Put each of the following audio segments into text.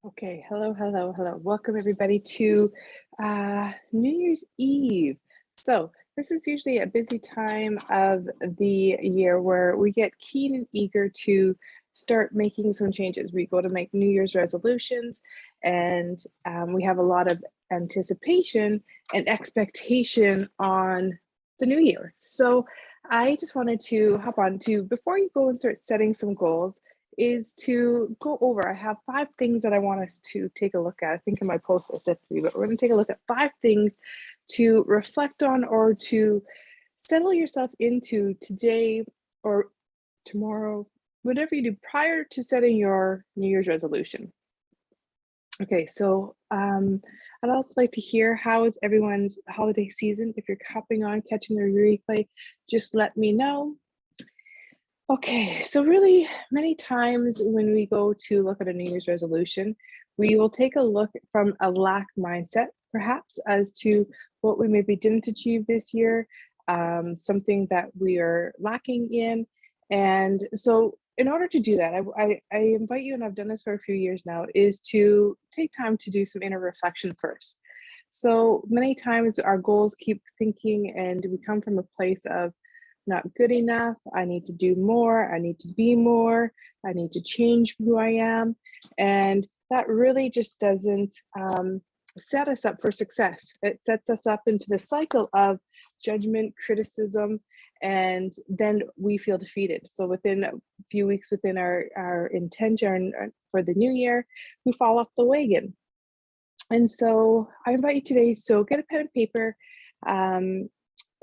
Okay, hello, hello, hello. Welcome everybody to New Year's Eve. So this is usually a busy time of the year where we get keen and eager to start making some changes. We go to make New Year's resolutions, and we have a lot of anticipation and expectation on the new year. So I just wanted to hop on to, before you go and start setting some goals, is to go over. I have 5 things that I want us to take a look at. I think in my post I said 3, but we're going to take a look at 5 things to reflect on or to settle yourself into today or tomorrow, whatever you do prior to setting your New Year's resolution. Okay, so I'd also like to hear, how is everyone's holiday season? If you're hopping on, catching the replay, just let me know. Okay, so really many times when we go to look at a New Year's resolution, we will take a look from a lack mindset, perhaps, as to what we maybe didn't achieve this year, something that we are lacking in. And so in order to do that, I invite you, and I've done this for a few years now, is to take time to do some inner reflection first. So many times our goals keep thinking, and we come from a place of not good enough, I need to do more, I need to be more, I need to change who I am. And that really just doesn't set us up for success. It sets us up into the cycle of judgment, criticism, and then we feel defeated. So within a few weeks within our intention for the new year, we fall off the wagon. And so I invite you today, so get a pen and paper.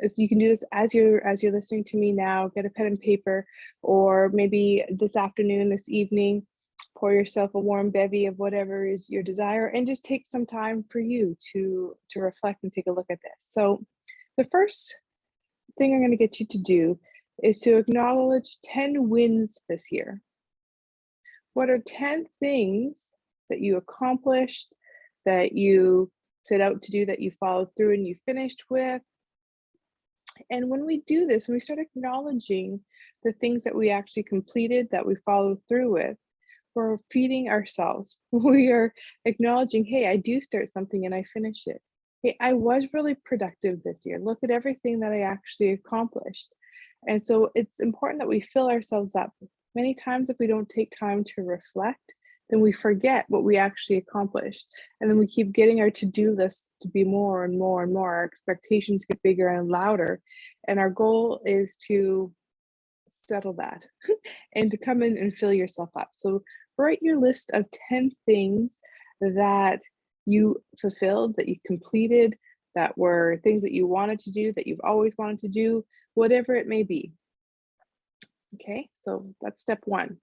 So you can do this as you're listening to me now. Get a pen and paper, or maybe this afternoon, this evening, pour yourself a warm bevy of whatever is your desire, and just take some time for you to reflect and take a look at this. So the first thing I'm going to get you to do is to acknowledge 10 wins this year. What are 10 things that you accomplished, that you set out to do, that you followed through and you finished with? And when we do this, when we start acknowledging the things that we actually completed, that we followed through with, we're feeding ourselves. We are acknowledging, hey, I do start something and I finish it. Hey, I was really productive this year. Look at everything that I actually accomplished. And so it's important that we fill ourselves up. Many times, if we don't take time to reflect, then we forget what we actually accomplished. And then we keep getting our to-do lists to be more and more and more. Our expectations get bigger and louder. And our goal is to settle that and to come in and fill yourself up. So write your list of 10 things that you fulfilled, that you completed, that were things that you wanted to do, that you've always wanted to do, whatever it may be. Okay, so that's step 1.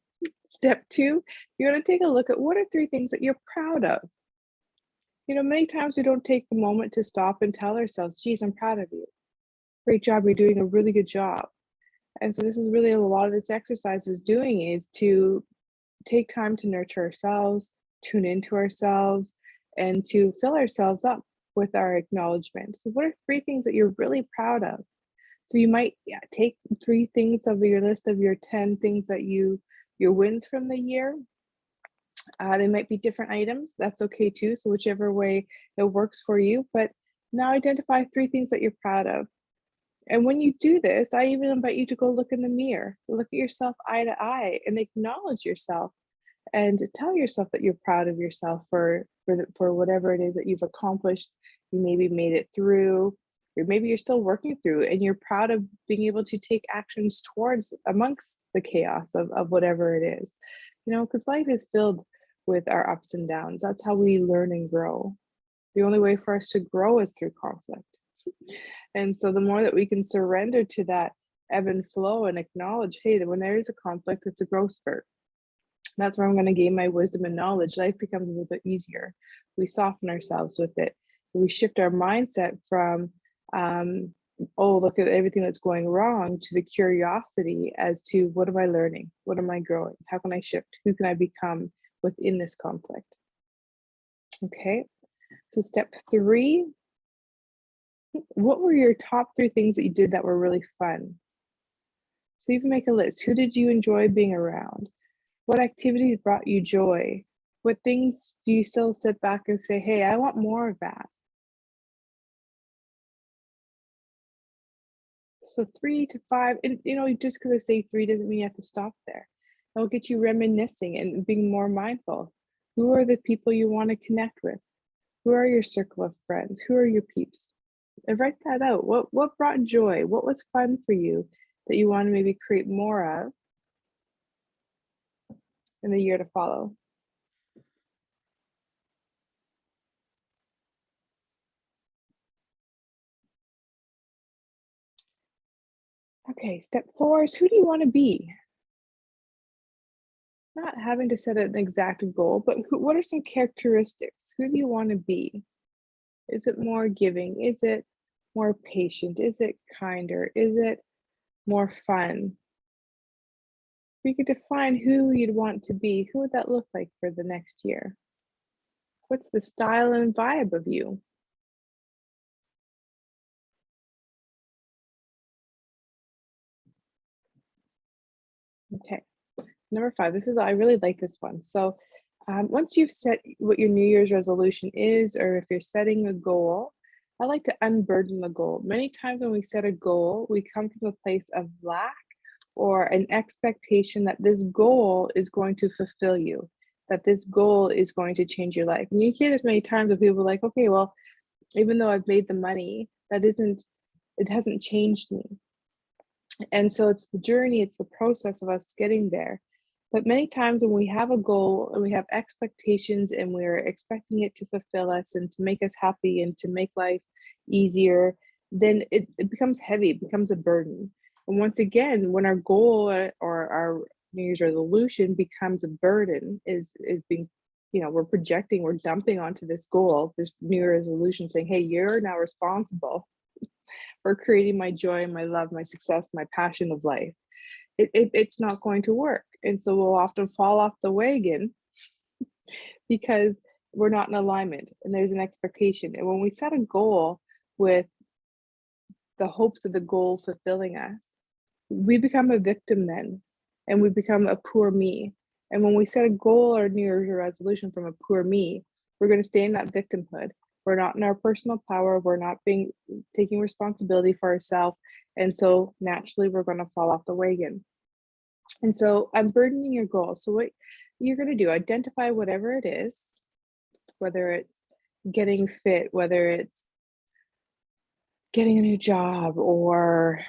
Step 2, you're going to take a look at, what are 3 things that you're proud of? You know, many times we don't take the moment to stop and tell ourselves, geez, I'm proud of you. Great job, you're doing a really good job. And so this is really a lot of this exercise is doing, is to take time to nurture ourselves, tune into ourselves, and to fill ourselves up with our acknowledgement. So what are 3 things that you're really proud of? So you might take 3 things of your list of your 10 things that your wins from the year. They might be different items. That's okay too. So whichever way it works for you. But now identify 3 things that you're proud of. And when you do this, I even invite you to go look in the mirror, look at yourself eye to eye, and acknowledge yourself, and tell yourself that you're proud of yourself for whatever it is that you've accomplished. You maybe made it through, or maybe you're still working through, and you're proud of being able to take actions towards amongst the chaos of whatever it is. You know, because life is filled with our ups and downs. That's how we learn and grow. The only way for us to grow is through conflict. And so the more that we can surrender to that ebb and flow and acknowledge, hey, that when there is a conflict, it's a growth spurt. That's where I'm going to gain my wisdom and knowledge. Life becomes a little bit easier. We soften ourselves with it. We shift our mindset from, oh, look at everything that's going wrong, to the curiosity as to, what am I learning? What am I growing? How can I shift? Who can I become within this conflict? Okay, so step 3, what were your top 3 things that you did that were really fun? So you can make a list. Who did you enjoy being around? What activities brought you joy? What things do you still sit back and say, hey, I want more of that? So 3 to 5, and just because I say three doesn't mean you have to stop there. It'll get you reminiscing and being more mindful. Who are the people you want to connect with? Who are your circle of friends? Who are your peeps? And write that out. What brought joy? What was fun for you that you want to maybe create more of in the year to follow? Okay, step 4 is, who do you want to be? Not having to set an exact goal, but what are some characteristics? Who do you want to be? Is it more giving? Is it more patient? Is it kinder? Is it more fun? If you could define who you'd want to be, who would that look like for the next year? What's the style and vibe of you? Okay. Number 5, I really like this one. So, once you've set what your New Year's resolution is, or if you're setting a goal, I like to unburden the goal. Many times when we set a goal, we come from a place of lack or an expectation that this goal is going to fulfill you, that this goal is going to change your life. And you hear this many times of people like, okay, well, even though I've made the money, it hasn't changed me. And so it's the journey, it's the process of us getting there. But many times when we have a goal and we have expectations and we're expecting it to fulfill us and to make us happy and to make life easier, then it becomes heavy, it becomes a burden. And once again, when our goal or our New Year's resolution becomes a burden, is being, we're projecting, we're dumping onto this goal, this New Year's resolution, saying, hey, you're now responsible for creating my joy, my love, my success, my passion of life. It's not going to work. And so we'll often fall off the wagon because we're not in alignment and there's an expectation. And when we set a goal with the hopes of the goal fulfilling us, we become a victim then, and we become a poor me. And when we set a goal or New Year's resolution from a poor me, we're going to stay in that victimhood. We're not in our personal power. We're not taking responsibility for ourselves. And so naturally, we're going to fall off the wagon. And so I'm burdening your goal. So what you're going to do, identify whatever it is, whether it's getting fit, whether it's getting a new job or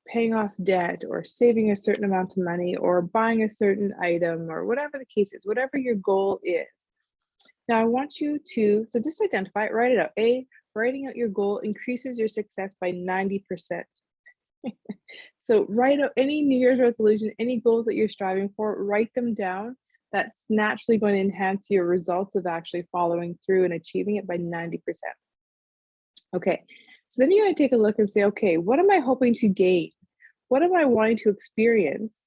paying off debt or saving a certain amount of money or buying a certain item or whatever the case is, whatever your goal is. Now I want you to, so just identify it, write it out. Writing out your goal increases your success by 90%. So write out any New Year's resolution, any goals that you're striving for, write them down. That's naturally going to enhance your results of actually following through and achieving it by 90%. Okay, so then you're going to take a look and say, okay, what am I hoping to gain? What am I wanting to experience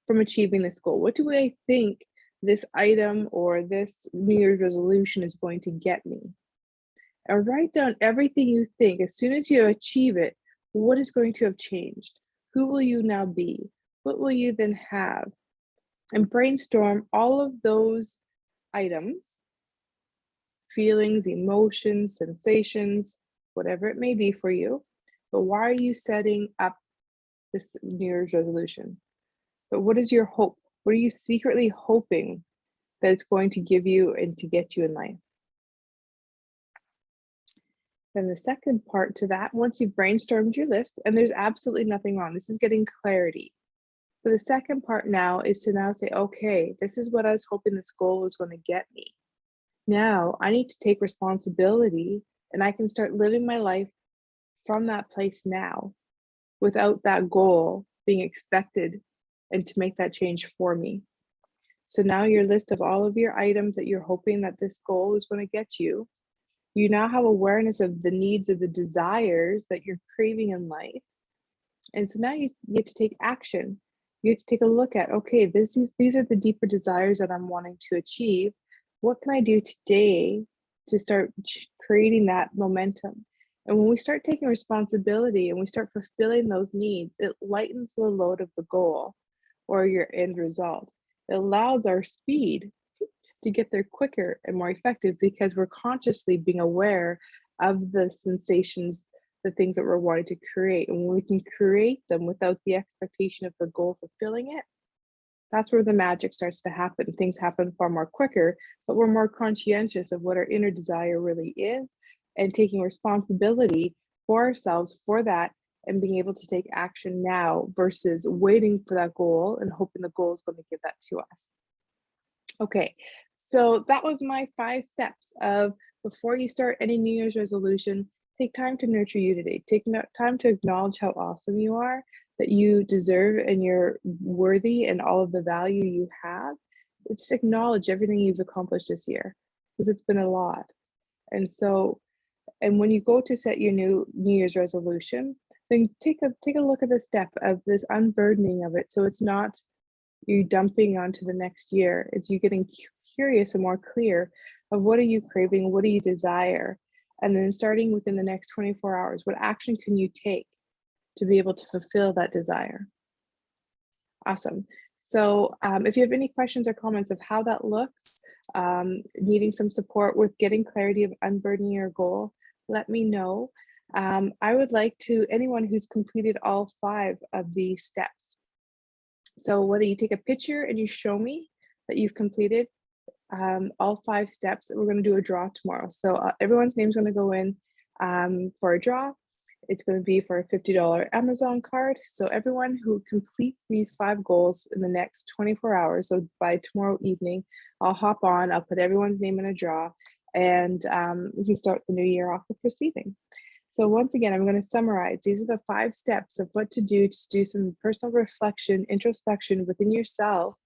from achieving this goal? What do I think this item or this New Year's resolution is going to get me? And write down everything you think. As soon as you achieve it, what is going to have changed? Who will you now be? What will you then have? And brainstorm all of those items, feelings, emotions, sensations, whatever it may be for you. But why are you setting up this New Year's resolution? But what is your hope? What are you secretly hoping that it's going to give you and to get you in life? Then the second part to that, once you've brainstormed your list, and there's absolutely nothing wrong, this is getting clarity. So the second part now is to now say, okay, this is what I was hoping this goal was going to get me. Now I need to take responsibility and I can start living my life from that place now without that goal being expected and to make that change for me. So now your list of all of your items that you're hoping that this goal is going to get you, you now have awareness of the needs or the desires that you're craving in life. And so now you get to take action. You get to take a look at, okay, these are the deeper desires that I'm wanting to achieve. What can I do today to start creating that momentum? And when we start taking responsibility and we start fulfilling those needs, it lightens the load of the goal or your end result. It allows our speed to get there quicker and more effective because we're consciously being aware of the sensations, the things that we're wanting to create. And when we can create them without the expectation of the goal fulfilling it, that's where the magic starts to happen. Things happen far more quicker, but we're more conscientious of what our inner desire really is and taking responsibility for ourselves for that and being able to take action now versus waiting for that goal and hoping the goal is going to give that to us. Okay, so that was my 5 steps of before you start any New Year's resolution, take time to nurture you today. Take time to acknowledge how awesome you are, that you deserve and you're worthy and all of the value you have. Just acknowledge everything you've accomplished this year because it's been a lot. And so, and when you go to set your New Year's resolution, then take a look at the step of this unburdening of it. So it's not you dumping onto the next year. It's you getting curious and more clear of what are you craving, what do you desire, and then starting within the next 24 hours, what action can you take to be able to fulfill that desire? Awesome. So if you have any questions or comments of how that looks, needing some support with getting clarity of unburdening your goal, let me know. I would like to anyone who's completed all 5 of these steps. So whether you take a picture and you show me that you've completed all 5 steps, we're going to do a draw tomorrow. So everyone's name is going to go in for a draw. It's going to be for a $50 Amazon card. So everyone who completes these 5 goals in the next 24 hours, so by tomorrow evening, I'll hop on, I'll put everyone's name in a draw, and we can start the new year off with receiving. So once again, I'm going to summarize. These are the 5 steps of what to do some personal reflection, introspection within yourself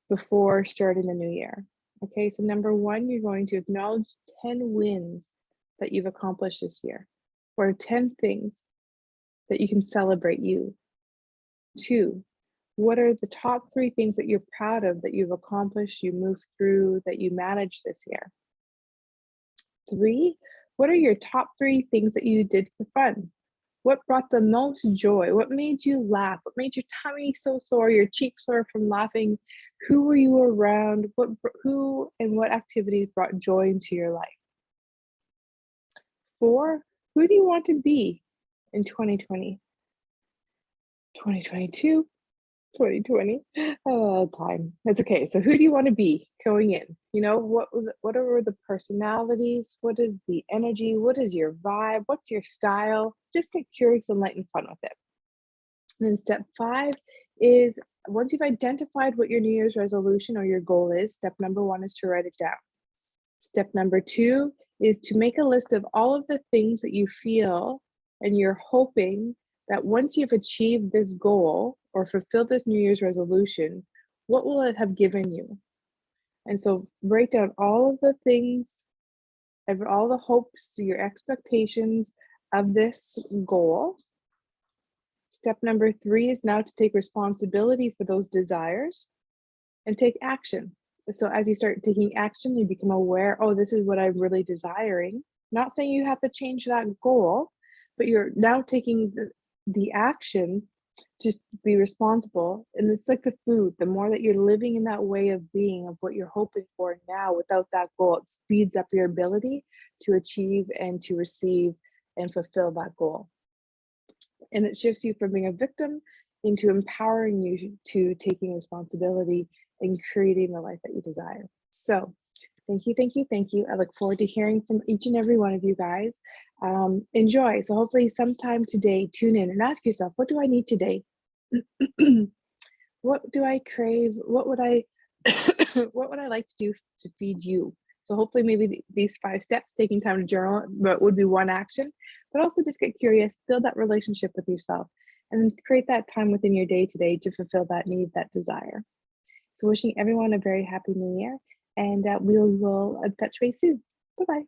before starting the new year. Okay, so number 1, you're going to acknowledge 10 wins that you've accomplished this year, or 10 things that you can celebrate you. 2, what are the top 3 things that you're proud of that you've accomplished, you moved through, that you managed this year? 3, what are your top 3 things that you did for fun? What brought the most joy? What made you laugh? What made your tummy so sore, your cheeks sore from laughing? Who were you around? Who and what activities brought joy into your life? 4, who do you want to be in 2020, 2022, 2020? Time. That's okay. So who do you want to be going in? You know, what are the personalities? What is the energy? What is your vibe? What's your style? Just get curious and light and fun with it. And then step 5 is once you've identified what your New Year's resolution or your goal is, step number 1 is to write it down. Step number 2 is to make a list of all of the things that you feel and you're hoping that once you've achieved this goal or fulfilled this New Year's resolution, what will it have given you? And so write down all of the things, all the hopes, your expectations of this goal. Step number 3 is now to take responsibility for those desires and take action. So as you start taking action, you become aware, oh, this is what I'm really desiring. Not saying you have to change that goal, but you're now taking the action to be responsible. And it's like the food, the more that you're living in that way of being, of what you're hoping for now without that goal, it speeds up your ability to achieve and to receive and fulfill that goal. And it shifts you from being a victim into empowering you to taking responsibility and creating the life that you desire. So thank you, thank you, thank you. I look forward to hearing from each and every one of you guys. Enjoy. So hopefully sometime today, tune in and ask yourself, what do I need today? What do I crave? What would I what would I like to do to feed you? So hopefully maybe these 5 steps, taking time to journal, but would be one action, but also just get curious, build that relationship with yourself, and create that time within your day today to fulfill that need, that desire. So wishing everyone a very happy new year, and we will touch base soon. Bye-bye.